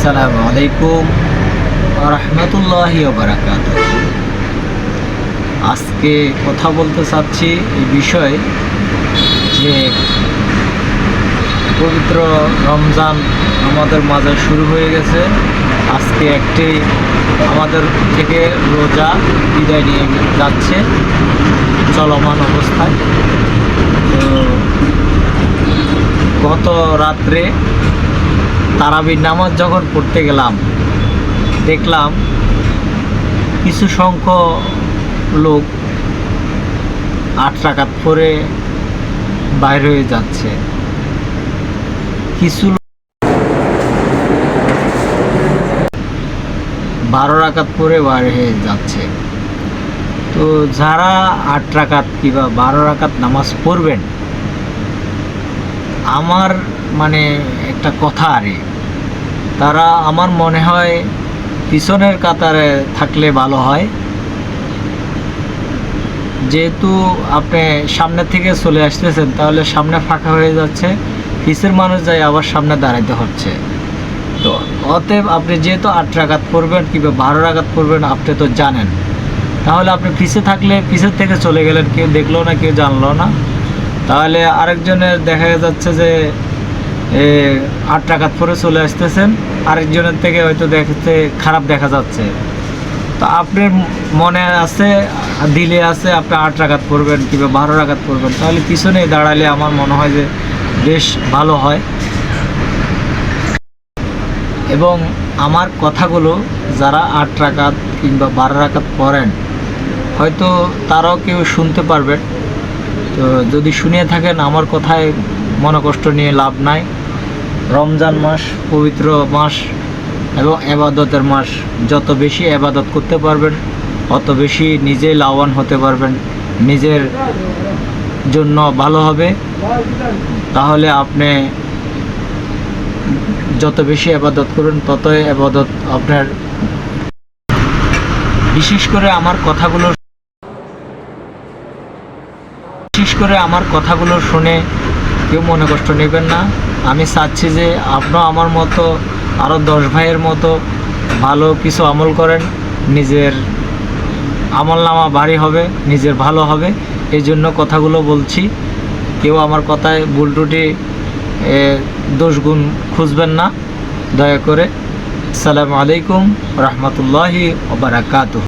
আসসালামু আলাইকুম ওয়া রাহমাতুল্লাহি ওয়া বারাকাতুহু। আজকে কথা বলতে চাচ্ছি এই বিষয়ে যে পবিত্র রমজান আমাদের মাঝে শুরু হয়ে গেছে। আজকে একটি আমাদের থেকে রোজা বিদায় নিয়ে যাচ্ছে চলমান অবস্থায়। তো গত রাত্রে তারাবির নামাজ যখন পড়তে গেলাম, দেখলাম কিছু সংখ্যক লোক 8 রাকাত পরে বাইর হয়ে যাচ্ছে, কিছু 12 রাকাত পরে বাইর হয়ে যাচ্ছে। তো যারা 8 রাকাত কিংবা 12 রাকাত নামাজ পড়বেন, আমার মানে একটা কথা আরে তারা আমার মনে হয় পিছনের কাতারে থাকলে ভালো হয়। যেহেতু আপনি সামনে থেকে চলে আসতেছেন, তাহলে সামনে ফাঁকা হয়ে যাচ্ছে, পিছের মানুষ যাই আবার সামনে দাঁড়াইতে হচ্ছে। তো অতএব আপনি যেহেতু 8 রাকাত পড়বেন কিংবা 12 রাকাত পড়বেন আপনি তো জানেন, তাহলে আপনি পিছে থাকলে পিছের থেকে চলে গেলেন, কেউ দেখলো না, কেউ জানলো না। তাহলে আরেকজনের দেখা যাচ্ছে যে 8 রাকাত পরে চলে আসতেছেন, আরেকজনের থেকে হয়তো দেখতে খারাপ দেখা যাচ্ছে। তো আপনার মনে আছে, দিলে আছে আপনি 8 রাকাত পড়বেন কিংবা 12 রাকাত পড়বেন, তাহলে পিছনে দাঁড়ালে আমার মনে হয় যে বেশ ভালো হয়। এবং আমার কথাগুলো যারা 8 রাকাত কিংবা 12 রাকাত পড়েন, হয়তো তারাও কেউ শুনতে পারবেন। তো যদি শুনিয়ে থাকেন, আমার কথায় মনে কষ্ট নিয়ে লাভ নাই। রমজান মাস পবিত্র মাস এবং এবাদতের মাস, যত বেশি এবাদত করতে পারবেন অত বেশি নিজেই লাভবান হতে পারবেন, নিজের জন্য ভালো হবে। তাহলে আপনি যত বেশি এবাদত করুন ততই এবাদত আপনার। বিশেষ করে আমার কথাগুলো শুনে কেউ মনে কষ্ট নেবেন না। আমি চাচ্ছি যে আপনিও আমার মতো আরও 10 ভাইয়ের মতো ভালো কিছু আমল করেন, নিজের আমলনামা ভারী হবে, নিজের ভালো হবে। এই জন্য কথাগুলো বলছি। কেউ আমার কথায় ভুল ত্রুটি দোষগুণ খুঁজবেন না দয়া করে। আসসালামু আলাইকুম ওয়া রাহমাতুল্লাহি ওয়া বারাকাতুহু।